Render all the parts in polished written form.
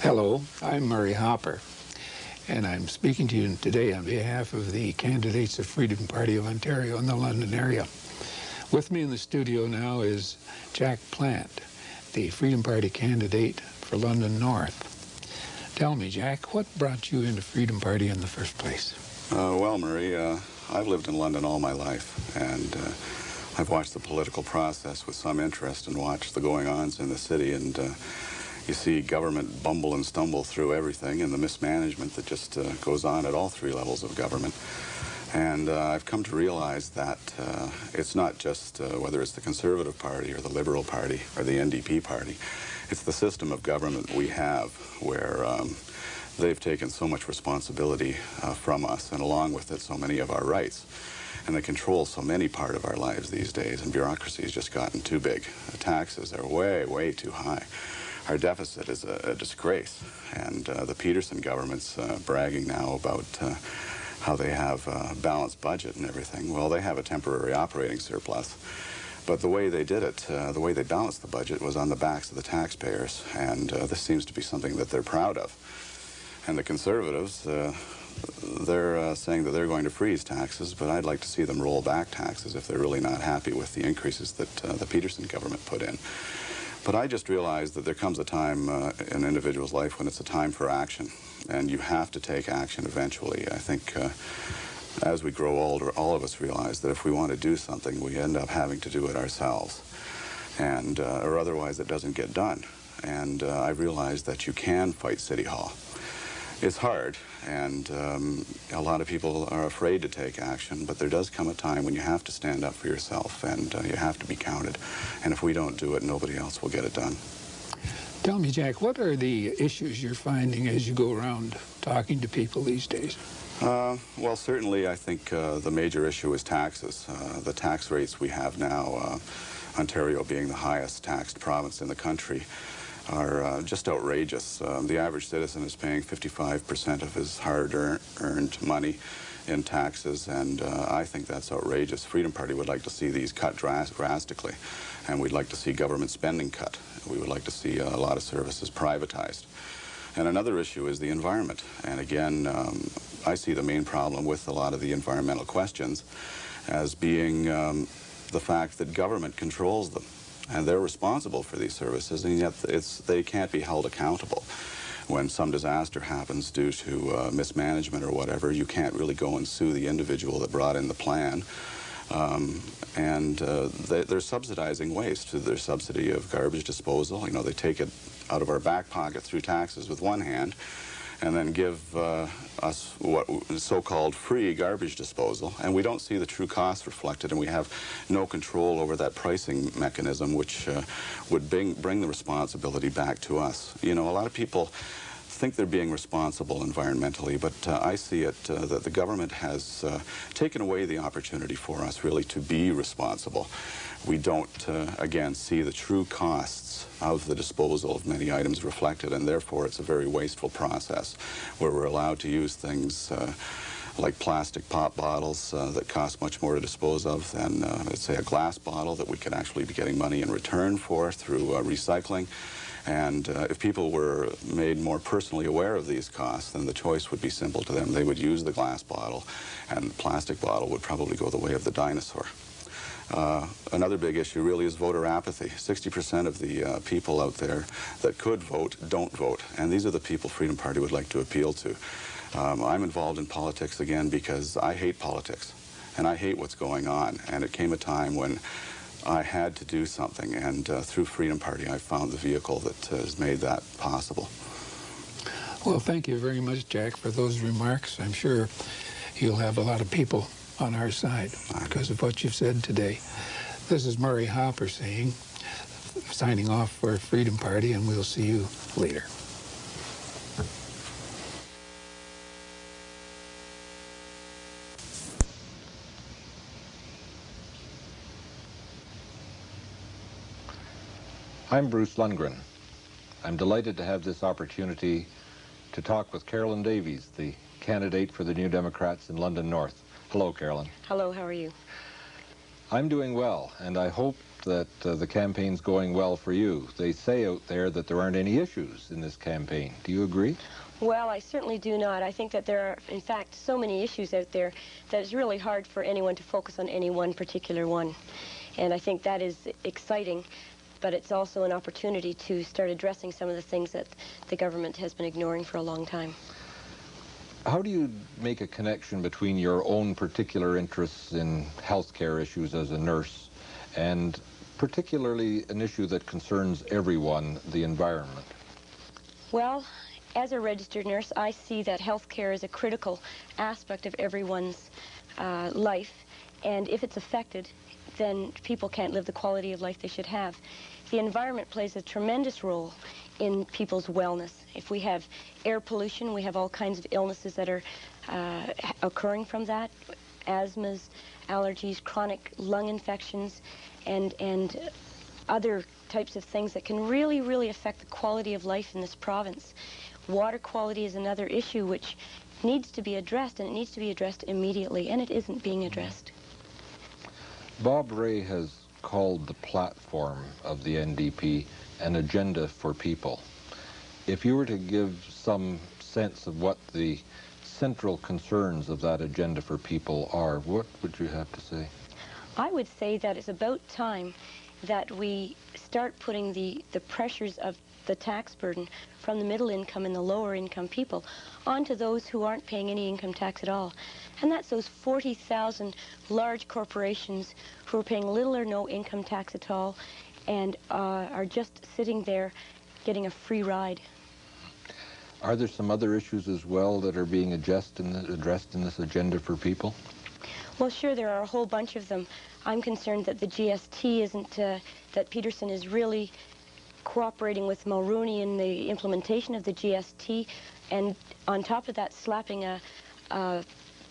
Hello, I'm Murray Hopper, and I'm speaking to you today on behalf of the candidates of Freedom Party of Ontario in the London area. With me in the studio now is Jack Plant, the Freedom Party candidate for London North. Tell me, Jack, what brought you into Freedom Party in the first place? Well, Murray, I've lived in London all my life, and I've watched the political process with some interest and watched the going-ons in the city, and you see government bumble and stumble through everything and the mismanagement that just goes on at all three levels of government. And I've come to realize that it's not just whether it's the Conservative Party or the Liberal Party or the NDP Party, it's the system of government we have where they've taken so much responsibility from us, and along with it so many of our rights. And they control so many part of our lives these days, and bureaucracy has just gotten too big. The taxes are way, way too high. Our deficit is a disgrace, and the Peterson government's bragging now about how they have a balanced budget and everything. Well, they have a temporary operating surplus, but the way they did it, the way they balanced the budget was on the backs of the taxpayers, and this seems to be something that they're proud of. And the Conservatives, they're saying that they're going to freeze taxes, but I'd like to see them roll back taxes if they're really not happy with the increases that the Peterson government put in. But I just realized that there comes a time in an individual's life when it's a time for action, and you have to take action eventually. I think as we grow older, all of us realize that if we want to do something, we end up having to do it ourselves, and or otherwise it doesn't get done. And I've realized that you can fight City Hall. It's hard, and a lot of people are afraid to take action, but there does come a time when you have to stand up for yourself, and you have to be counted. And if we don't do it, nobody else will get it done. Tell me, Jack, what are the issues you're finding as you go around talking to people these days? Well, certainly I think the major issue is taxes. The tax rates we have now, Ontario being the highest taxed province in the country, are just outrageous. The average citizen is paying 55% of his hard-earned money in taxes, and I think that's outrageous. Freedom Party would like to see these cut drastically, and we'd like to see government spending cut. We would like to see a lot of services privatized. And another issue is the environment. And again, I see the main problem with a lot of the environmental questions as being the fact that government controls them. And they're responsible for these services, and yet they can't be held accountable. When some disaster happens due to mismanagement or whatever, you can't really go and sue the individual that brought in the plan. They're subsidizing waste through their subsidy of garbage disposal. You know, they take it out of our back pocket through taxes with one hand, and then give us what so-called free garbage disposal, and we don't see the true cost reflected, and we have no control over that pricing mechanism, which would bring the responsibility back to us. You know, a lot of people think they're being responsible environmentally, but I see it that the government has taken away the opportunity for us really to be responsible. We don't, again, see the true costs of the disposal of many items reflected, and therefore it's a very wasteful process where we're allowed to use things like plastic pop bottles that cost much more to dispose of than, let's say, a glass bottle that we could actually be getting money in return for through recycling. And if people were made more personally aware of these costs, then the choice would be simple to them. They would use the glass bottle, and the plastic bottle would probably go the way of the dinosaur. Another big issue really is voter apathy. 60% of the people out there that could vote don't vote, and these are the people Freedom Party would like to appeal to. I'm involved in politics again because I hate politics, and I hate what's going on, and it came a time when I had to do something, and through Freedom Party I found the vehicle that has made that possible. Well, thank you very much, Jack, for those remarks. I'm sure you'll have a lot of people on our side because of what you've said today. This is Murray Hopper signing off for Freedom Party, and we'll see you later. I'm Bruce Lundgren. I'm delighted to have this opportunity to talk with Carolyn Davies, the candidate for the New Democrats in London North. Hello, Carolyn. Hello, how are you? I'm doing well, and I hope that the campaign's going well for you. They say out there that there aren't any issues in this campaign. Do you agree? Well, I certainly do not. I think that there are, in fact, so many issues out there that it's really hard for anyone to focus on any one particular one. And I think that is exciting, but it's also an opportunity to start addressing some of the things that the government has been ignoring for a long time. How do you make a connection between your own particular interests in healthcare issues as a nurse and particularly an issue that concerns everyone, the environment? Well, as a registered nurse, I see that healthcare is a critical aspect of everyone's life, and if it's affected, then people can't live the quality of life they should have. The environment plays a tremendous role in people's wellness. If we have air pollution, we have all kinds of illnesses that are occurring from that, asthmas, allergies, chronic lung infections, and other types of things that can really, really affect the quality of life in this province. Water quality is another issue which needs to be addressed, and it needs to be addressed immediately, and it isn't being addressed. Bob Rae has called the platform of the NDP an agenda for people. If you were to give some sense of what the central concerns of that agenda for people are, what would you have to say? I would say that it's about time that we start putting the pressures of the tax burden from the middle income and the lower income people onto those who aren't paying any income tax at all. And that's those 40,000 large corporations who are paying little or no income tax at all and are just sitting there getting a free ride. Are there some other issues as well that are being addressed in this agenda for people? Well, sure, there are a whole bunch of them. I'm concerned that the GST isn't, that Peterson is really cooperating with Mulroney in the implementation of the GST, and on top of that, slapping a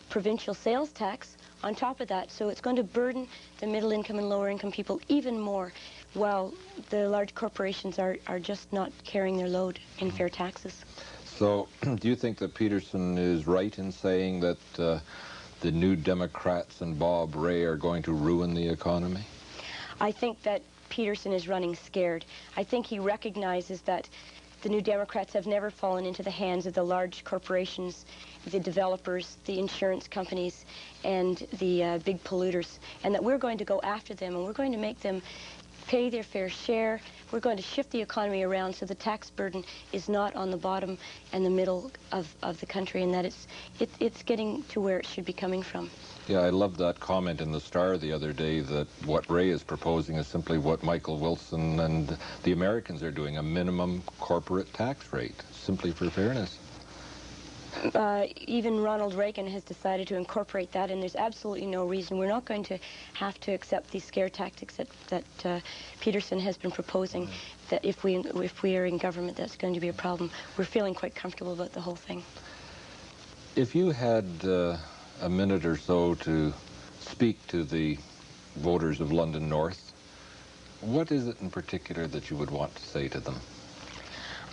provincial sales tax on top of that. So it's going to burden the middle income and lower income people even more, while the large corporations are just not carrying their load in fair taxes. So do you think that Peterson is right in saying that the New Democrats and Bob Rae are going to ruin the economy? I think that Peterson is running scared. I think he recognizes that the New Democrats have never fallen into the hands of the large corporations, the developers, the insurance companies, and the big polluters, and that we're going to go after them, and we're going to make them pay their fair share. We're going to shift the economy around so the tax burden is not on the bottom and the middle of the country, and that it's getting to where it should be coming from. Yeah, I loved that comment in the Star the other day that what Rae is proposing is simply what Michael Wilson and the Americans are doing, a minimum corporate tax rate, simply for fairness. Even Ronald Reagan has decided to incorporate that, and there's absolutely no reason. We're not going to have to accept these scare tactics that Peterson has been proposing, that if we are in government, that's going to be a problem. We're feeling quite comfortable about the whole thing. If you had a minute or so to speak to the voters of London North, what is it in particular that you would want to say to them?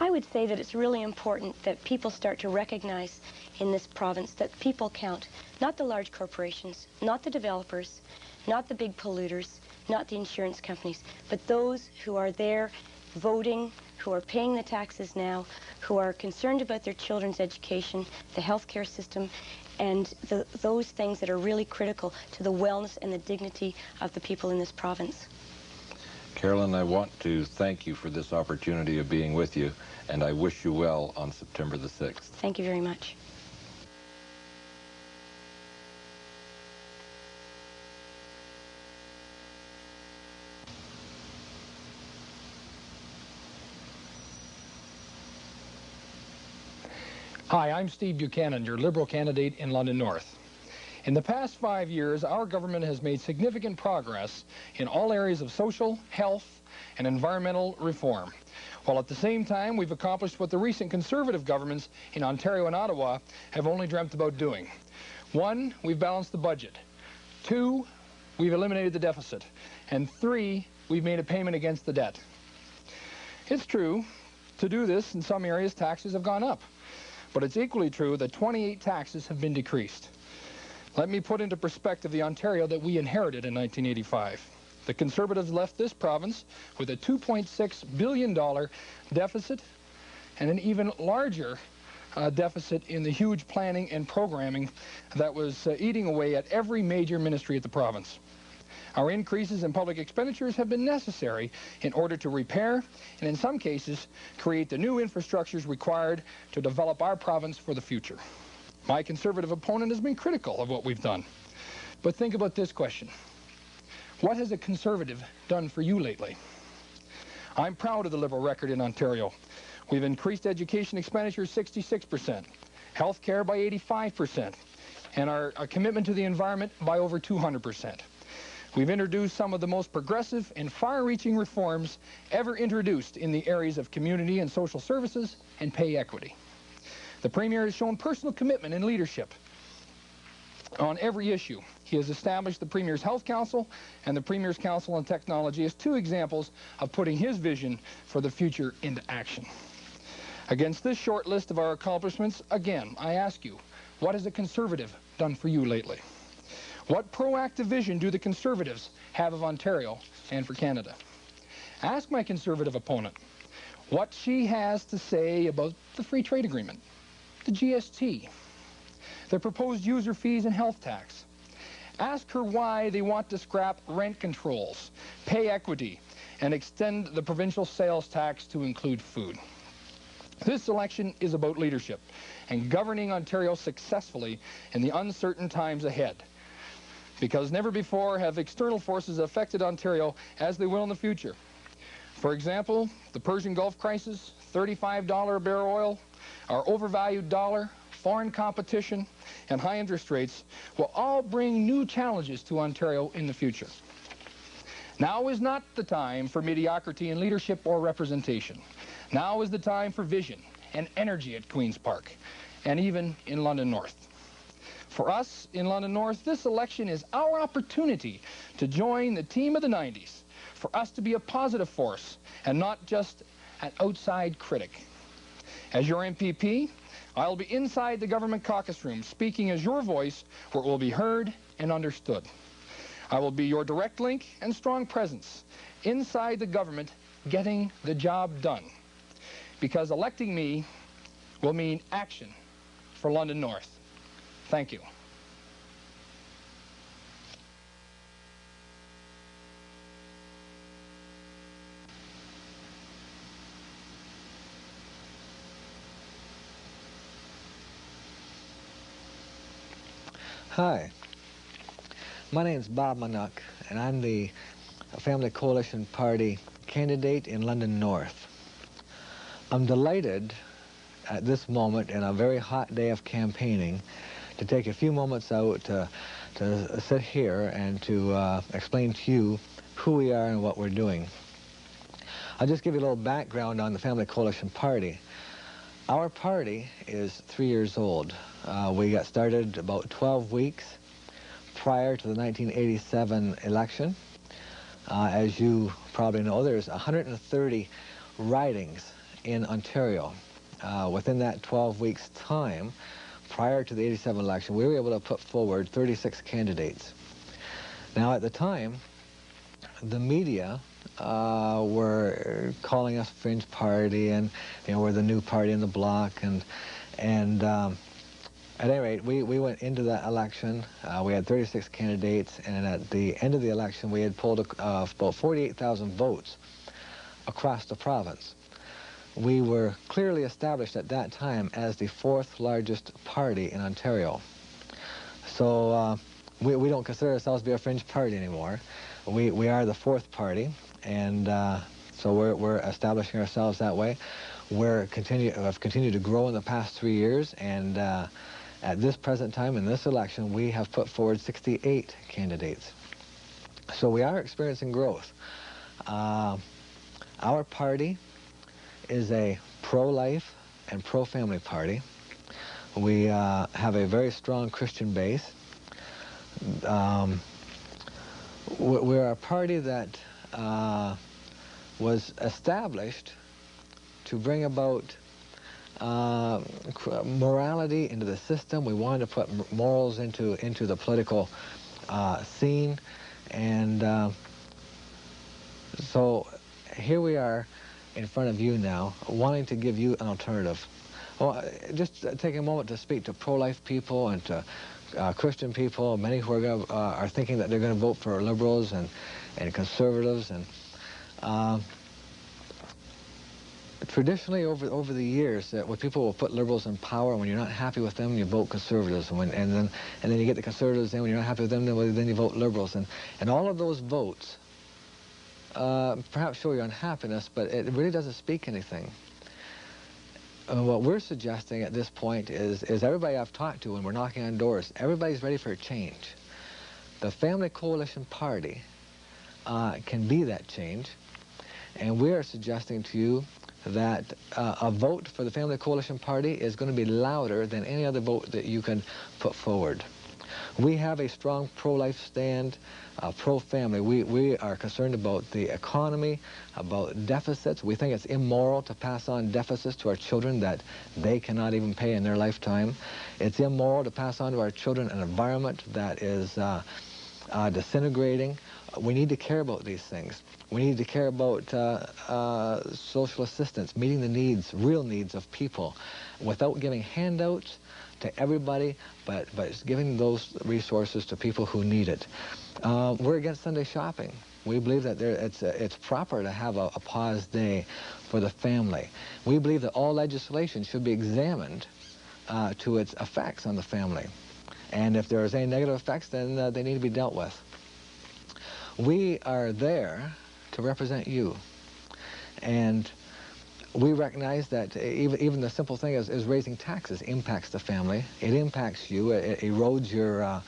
I would say that it's really important that people start to recognize in this province that people count, not the large corporations, not the developers, not the big polluters, not the insurance companies, but those who are there voting, who are paying the taxes now, who are concerned about their children's education, the healthcare system, and those things that are really critical to the wellness and the dignity of the people in this province. Carolyn, I want to thank you for this opportunity of being with you, and I wish you well on September the 6th. Thank you very much. Hi, I'm Steve Buchanan, your Liberal candidate in London North. In the past 5 years, our government has made significant progress in all areas of social, health, and environmental reform, while at the same time we've accomplished what the recent Conservative governments in Ontario and Ottawa have only dreamt about doing. 1, we've balanced the budget. 2, we've eliminated the deficit. And 3, we've made a payment against the debt. It's true, to do this, in some areas taxes have gone up. But it's equally true that 28 taxes have been decreased. Let me put into perspective the Ontario that we inherited in 1985. The Conservatives left this province with a $2.6 billion deficit and an even larger deficit in the huge planning and programming that was eating away at every major ministry at the province. Our increases in public expenditures have been necessary in order to repair and, in some cases, create the new infrastructures required to develop our province for the future. My Conservative opponent has been critical of what we've done. But think about this question. What has a Conservative done for you lately? I'm proud of the Liberal record in Ontario. We've increased education expenditures 66%, health care by 85%, and our commitment to the environment by over 200%. We've introduced some of the most progressive and far-reaching reforms ever introduced in the areas of community and social services and pay equity. The Premier has shown personal commitment and leadership on every issue. He has established the Premier's Health Council and the Premier's Council on Technology as two examples of putting his vision for the future into action. Against this short list of our accomplishments, again, I ask you, what has a Conservative done for you lately? What proactive vision do the Conservatives have of Ontario and for Canada? Ask my Conservative opponent what she has to say about the Free Trade Agreement, the GST, the proposed user fees and health tax. Ask her why they want to scrap rent controls, pay equity, and extend the provincial sales tax to include food. This election is about leadership and governing Ontario successfully in the uncertain times ahead, because never before have external forces affected Ontario as they will in the future. For example, the Persian Gulf crisis, $35 a barrel oil, our overvalued dollar, foreign competition, and high interest rates will all bring new challenges to Ontario in the future. Now is not the time for mediocrity in leadership or representation. Now is the time for vision and energy at Queen's Park, and even in London North. For us in London North, this election is our opportunity to join the team of the 90s, for us to be a positive force and not just an outside critic. As your MPP, I'll be inside the government caucus room, speaking as your voice where it will be heard and understood. I will be your direct link and strong presence inside the government, getting the job done. Because electing me will mean action for London North. Thank you. Hi, my name is Bob Maniuk, and I'm the Family Coalition Party candidate in London North. I'm delighted at this moment in a very hot day of campaigning to take a few moments out to sit here and to explain to you who we are and what we're doing. I'll just give you a little background on the Family Coalition Party. Our party is 3 years old. We got started about 12 weeks prior to the 1987 election. As you probably know, there's 130 ridings in Ontario. Within that 12 weeks' time, prior to the 87 election, we were able to put forward 36 candidates. Now, at the time, the media were calling us fringe party, and we're the new party in the block, and at any rate, we went into that election. We had 36 candidates, and at the end of the election, we had pulled about 48,000 votes across the province. We were clearly established at that time as the fourth largest party in Ontario. So we don't consider ourselves to be a fringe party anymore. We are the fourth party, and so we're establishing ourselves that way. Have continued to grow in the past 3 years, and at this present time in this election, we have put forward 68 candidates. So we are experiencing growth. Our party is a pro-life and pro-family party. We have a very strong Christian base. We're a party that was established to bring about morality into the system. We wanted to put morals into the political scene. And so here we are in front of you now, wanting to give you an alternative. Well, just take a moment to speak to pro-life people and to Christian people, many who are thinking that they're going to vote for liberals and conservatives. And traditionally, over the years, when people will put liberals in power, and when you're not happy with them, you vote conservatives. And then you get the conservatives in. When you're not happy with them, then you vote liberals. And all of those votes perhaps show your unhappiness, but it really doesn't speak anything. What we're suggesting at this point is everybody I've talked to when we're knocking on doors, everybody's ready for a change. The Family Coalition Party can be that change, and we are suggesting to you that a vote for the Family Coalition Party is going to be louder than any other vote that you can put forward. We have a strong pro-life stand, pro-family. We are concerned about the economy, about deficits. We think it's immoral to pass on deficits to our children that they cannot even pay in their lifetime. It's immoral to pass on to our children an environment that is disintegrating. We need to care about these things. We need to care about social assistance, meeting the needs, real needs of people, without giving handouts to everybody, but giving those resources to people who need it. We're against Sunday shopping. We believe that it's proper to have a pause day for the family. We believe that all legislation should be examined to its effects on the family. And if there's any negative effects, then they need to be dealt with. We are there to represent you. And we recognize that even the simple thing is raising taxes impacts the family. It impacts you. It erodes your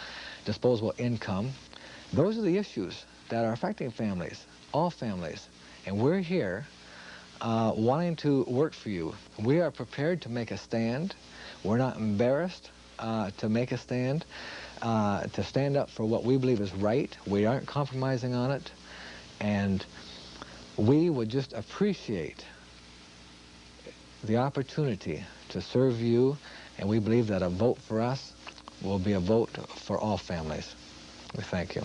disposable income. Those are the issues that are affecting families, all families. And we're here wanting to work for you. We are prepared to make a stand. We're not embarrassed to make a stand, to stand up for what we believe is right. We aren't compromising on it. And we would just appreciate the opportunity to serve you, and we believe that a vote for us will be a vote for all families. We thank you.